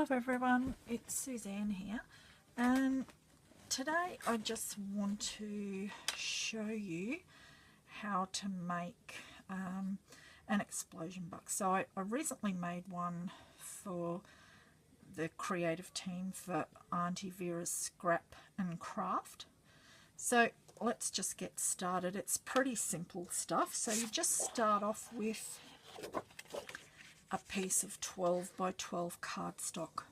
Hello everyone, it's Suzanne here, and today I just want to show you how to make an explosion box. So I recently made one for the creative team for Auntie Vera's Scrap and Craft. So let's just get started. It's pretty simple stuff. So you just start off with a piece of 12 by 12 cardstock,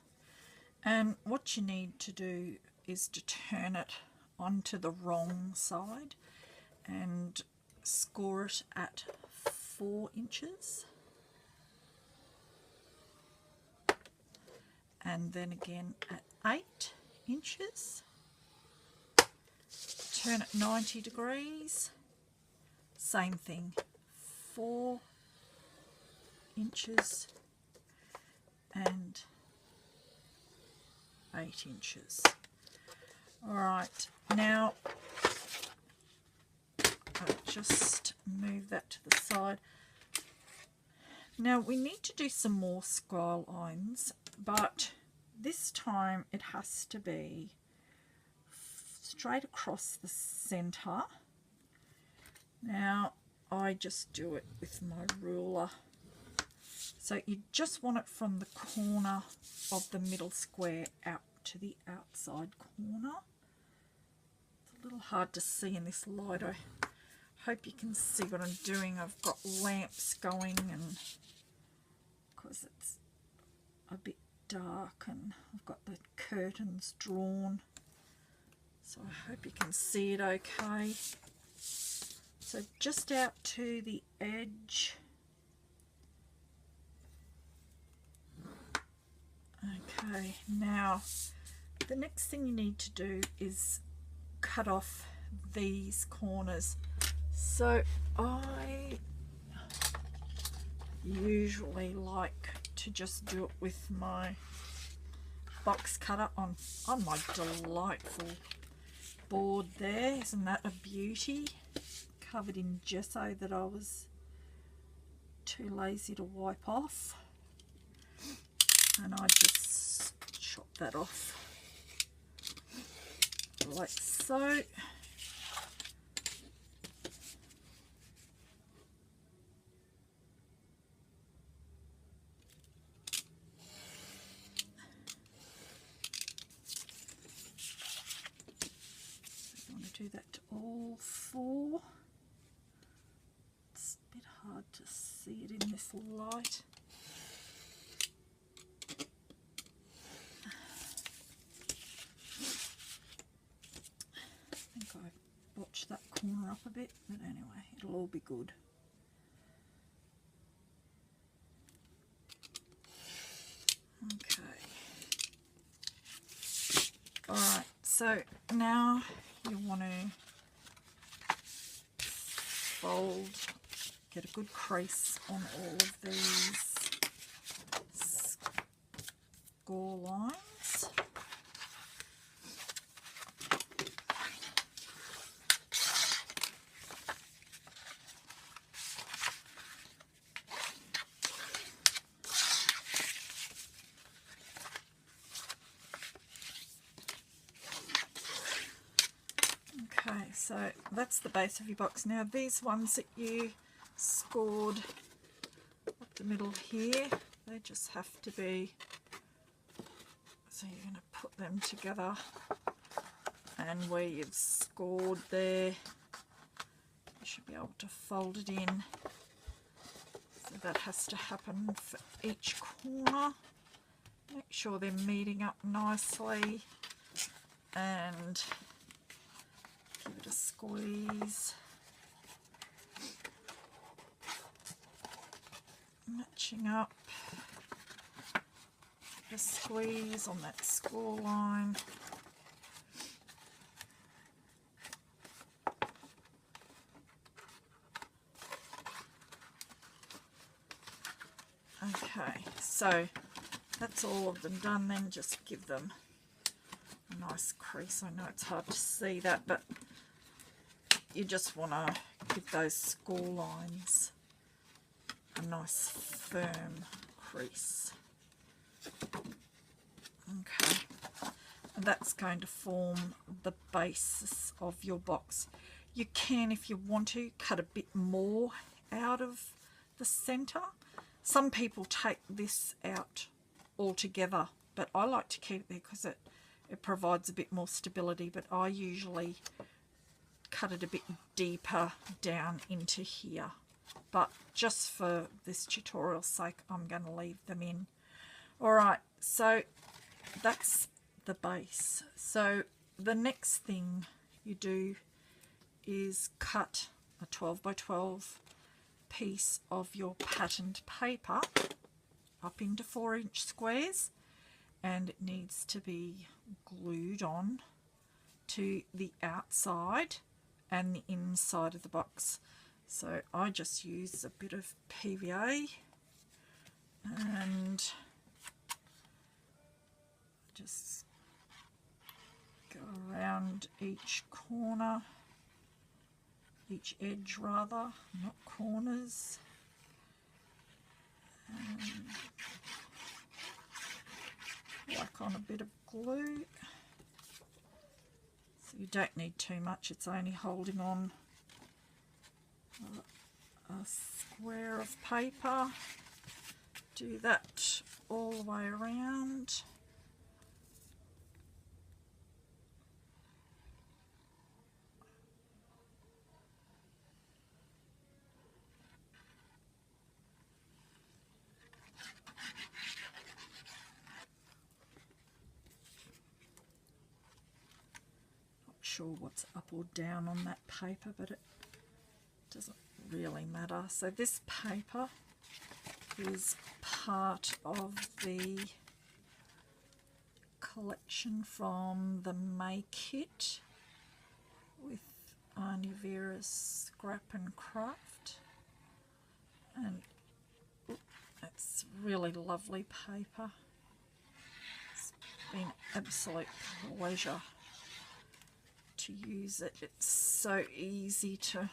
and what you need to do is to turn it onto the wrong side and score it at 4 inches, and then again at 8 inches, turn it 90 degrees, same thing, 4 inches and 8 inches. Alright, now I'll just move that to the side. Now we need to do some more sky lines, but this time it has to be straight across the centre. Now I just do it with my ruler. So you just want it from the corner of the middle square out to the outside corner. It's a little hard to see in this light. I hope you can see what I'm doing. I've got lamps going, and because it's a bit dark, and I've got the curtains drawn. So I hope you can see it okay. So just out to the edge. Okay, now the next thing you need to do is cut off these corners. So I usually like to just do it with my box cutter on my delightful board there. Isn't that a beauty? Covered in gesso that I was too lazy to wipe off. And I just chop that off like so. I want to do that to all 4. It's a bit hard to see it in this light. I botched that corner up a bit, but anyway, it'll all be good. Okay. Alright, so now you want to fold, get a good crease on all of these score lines. Okay, so that's the base of your box. Now these ones that you scored up the middle here, they just have to be, so you're going to put them together, and where you've scored there, you should be able to fold it in. So that has to happen for each corner. Make sure they're meeting up nicely, and give it a squeeze. Matching up. A squeeze on that score line. Okay, so that's all of them done. Then just give them a nice crease. I know it's hard to see that, but you just want to give those score lines a nice firm crease. that's going to form the basis of your box. You can, if you want to, cut a bit more out of the center. Some people take this out altogether, but I like to keep it there because it provides a bit more stability, but I usually cut it a bit deeper down into here. But just for this tutorial's sake, I'm going to leave them in. Alright, so that's the base. So the next thing you do is cut a 12 by 12 piece of your patterned paper up into 4-inch squares, and it needs to be glued on to the outside and the inside of the box. So I just use a bit of PVA and just go around each corner, each edge rather, not corners. And whack on a bit of glue. So you don't need too much, it's only holding on a square of paper. Do that all the way around. Sure what's up or down on that paper, but it doesn't really matter. So this paper is part of the collection from the May kit with Arnie Vera's Scrap and Craft, and it's really lovely paper. It's been an absolute pleasure to use it. It's so easy to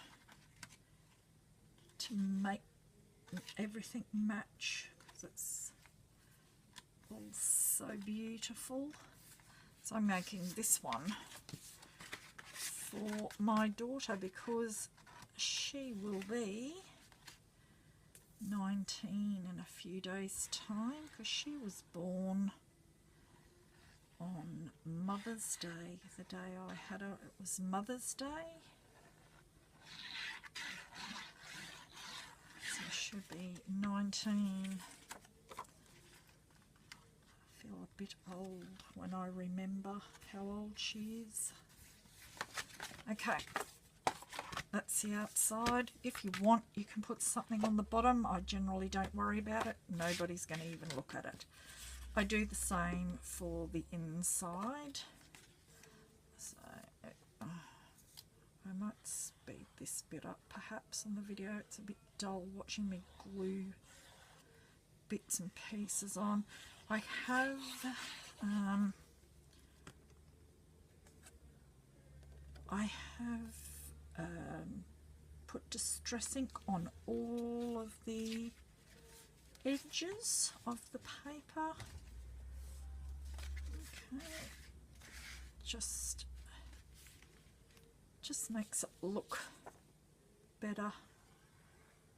make everything match because it's all so beautiful. So I'm making this one for my daughter because she will be 19 in a few days' time, because she was born on Mother's Day. The day I had her, it was Mother's Day. So she should be 19. I feel a bit old when I remember how old she is. Okay, that's the outside. If you want, you can put something on the bottom. I generally don't worry about it. Nobody's going to even look at it. I do the same for the inside. So I might speed this bit up perhaps on the video. It's a bit dull watching me glue bits and pieces on. I have put Distress ink on all of the edges of the paper. Okay, just makes it look better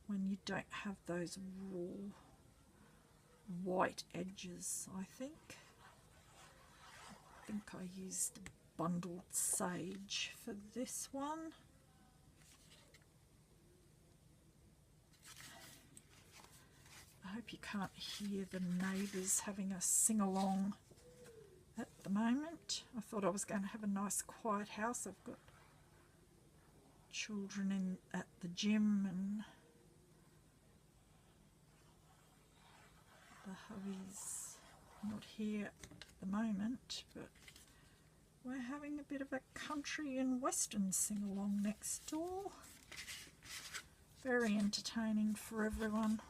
when you don't have those raw white edges. I think I used Bundled Sage for this one. I hope you can't hear the neighbours having a sing-along at the moment. I thought I was going to have a nice quiet house. I've got children in at the gym and the hubby's not here at the moment, but we're having a bit of a country and western sing-along next door. Very entertaining for everyone.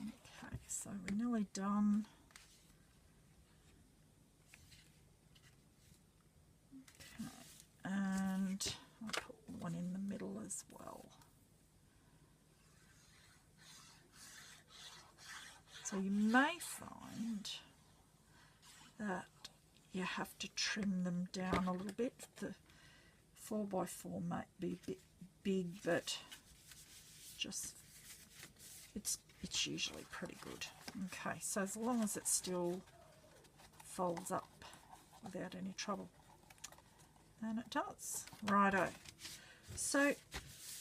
Okay, so we're nearly done. Okay, and I'll put one in the middle as well. So you may find that you have to trim them down a little bit. The 4x4 might be a bit big, but just it's usually pretty good. Okay, so as long as it still folds up without any trouble, and it does. Righto. So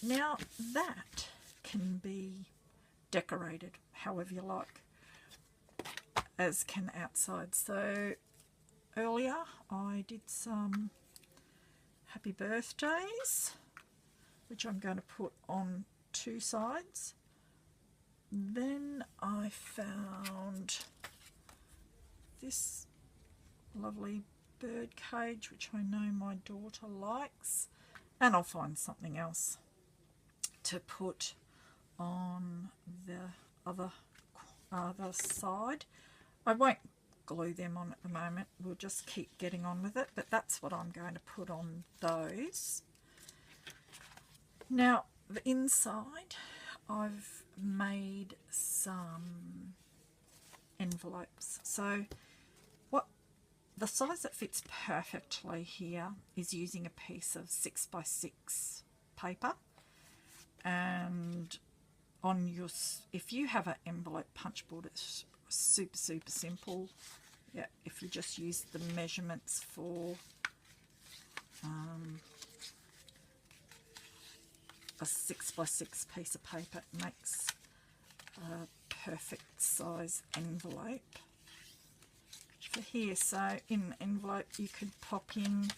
now that can be decorated however you like, as can outside. So earlier I did some happy birthdays, which I'm going to put on two sides. Then I found this lovely bird cage, which I know my daughter likes, and I'll find something else to put on the other side. I won't glue them on at the moment, we'll just keep getting on with it, but that's what I'm going to put on those. Now the inside, I've made some envelopes. So what the size that fits perfectly here is using a piece of 6x6 paper, and on your, if you have an envelope punch board, it's super simple. Yeah, if you just use the measurements for a 6x6 piece of paper, it makes a perfect size envelope for here. So in the envelope you could pop in,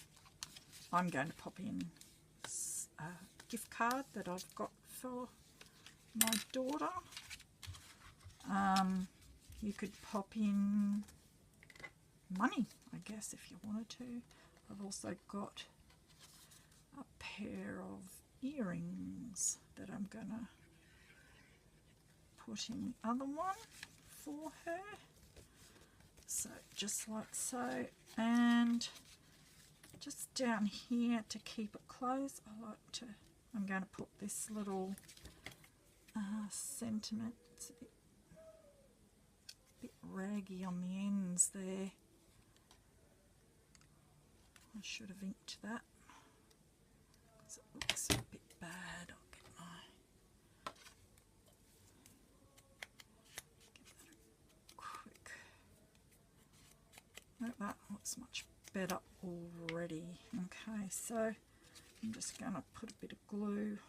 I'm going to pop in a gift card that I've got for my daughter. You could pop in money, I guess, if you wanted to. I've also got a pair of earrings that I'm gonna put in the other one for her. So just like so, and just down here to keep it closed, I'm going to put this little sentiment. It's a bit raggy on the ends there. I should have inked that because it looks a bit bad. I'll get that quick. Oh, that looks much better already. Okay, so I'm just going to put a bit of glue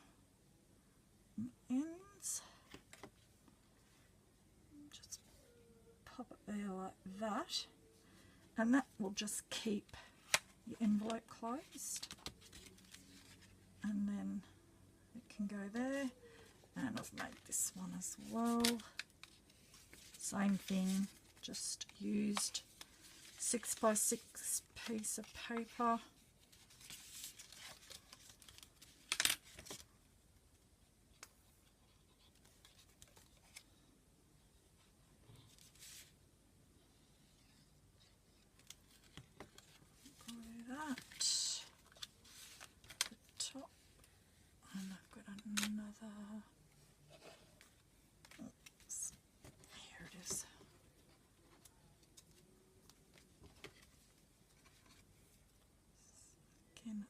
on the ends. Just pop it there like that, and that will just keep your envelope closed, and then it can go there. And I've made this one as well, same thing, just used 6x6 piece of paper.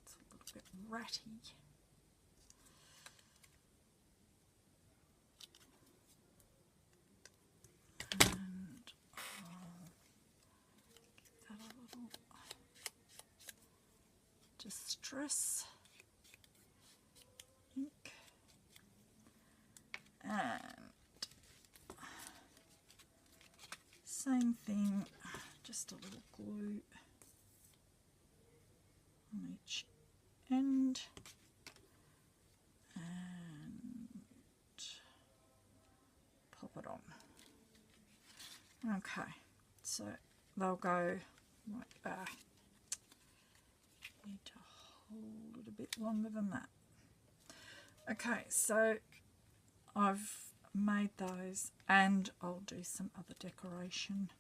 It's a little bit ratty. And I'll give that a little distress ink. And same thing, just a little glue on each end, and pop it on. Okay, so they'll go like that. Need to hold it a bit longer than that. Okay, so I've made those, and I'll do some other decoration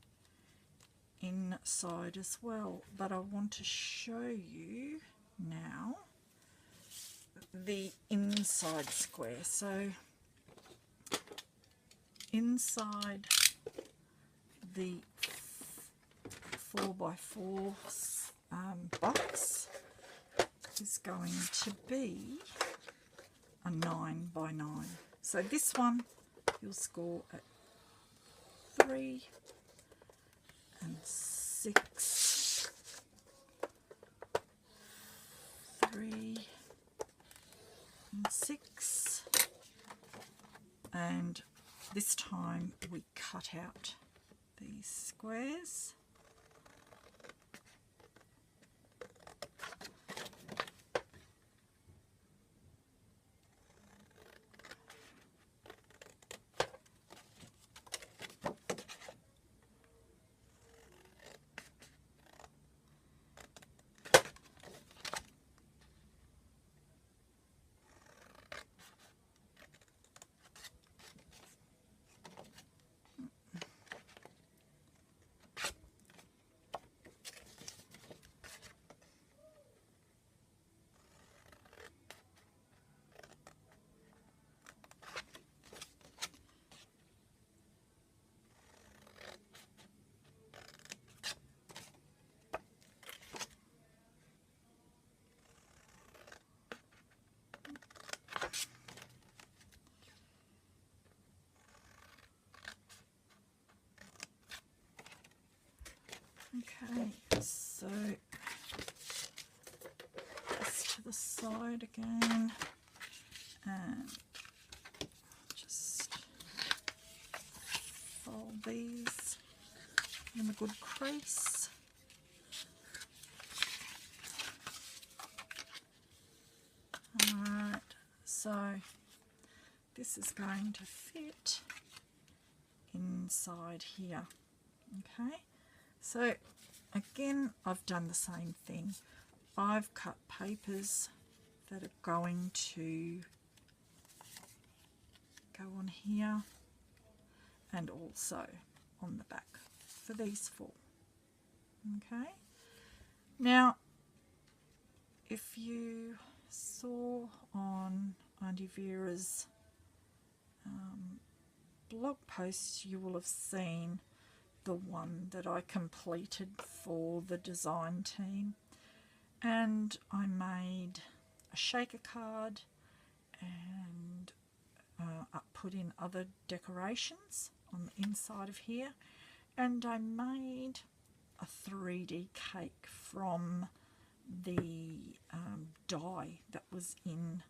inside as well, but I want to show you now the inside square. So inside the 4x4 box is going to be a 9x9. So this one you'll score at 3 and 6, 3 and 6, and this time we cut out these squares. Okay, so just to the side again, and just fold these in a good crease. Alright, so this is going to fit inside here. Okay, so again I've done the same thing. I've cut papers that are going to go on here and also on the back for these 4. Okay, now if you saw on Auntie Vera's blog post, you will have seen the one that I completed for the design team, and I made a shaker card and I put in other decorations on the inside of here, and I made a 3D cake from the die that was in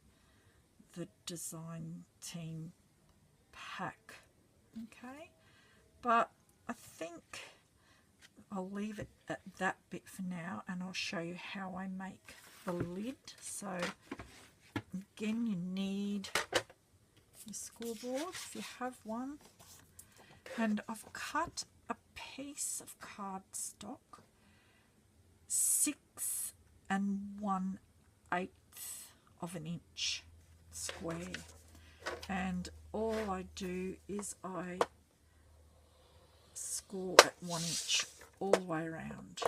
the design team pack. Okay, but I think I'll leave it at that bit for now, and I'll show you how I make the lid. So again, you need your scoreboard if you have one, and I've cut a piece of cardstock 6 1/8 of an inch square, and all I do is I score at 1 inch all the way around.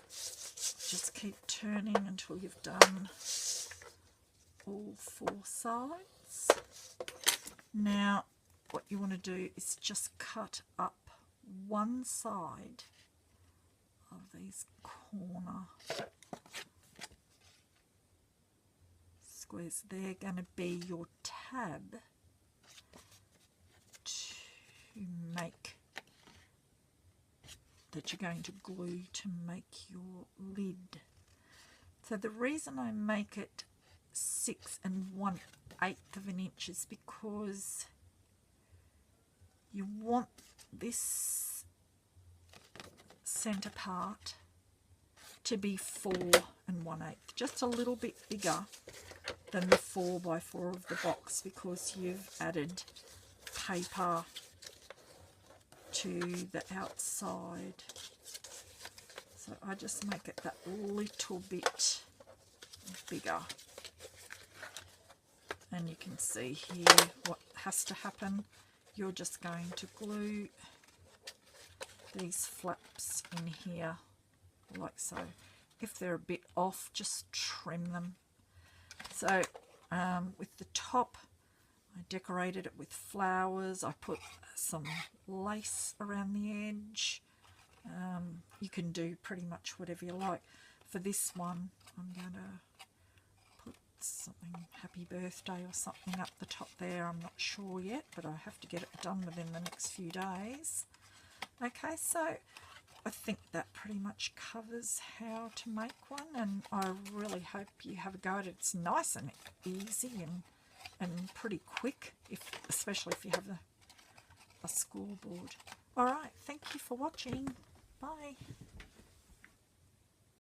Just keep turning until you've done all 4 sides. Now what you want to do is just cut up one side of these corner squares. They're going to be your tab to make, that you're going to glue to make your lid. So the reason I make it 6 1/8 of an inch is because you want this centre part to be 4 1/8, just a little bit bigger than the 4x4 of the box, because you've added paper to the outside. So I just make it that little bit bigger, and you can see here what has to happen. You're just going to glue these flaps in here like so. If they're a bit off, just trim them. So with the top, I decorated it with flowers. I put some lace around the edge. You can do pretty much whatever you like. For this one, I'm going to put something, happy birthday or something up the top there. I'm not sure yet, but I have to get it done within the next few days. Okay, so I think that pretty much covers how to make one, and I really hope you have a go at it. It's nice and easy and pretty quick, especially if you have a school board. Alright, thank you for watching. Bye.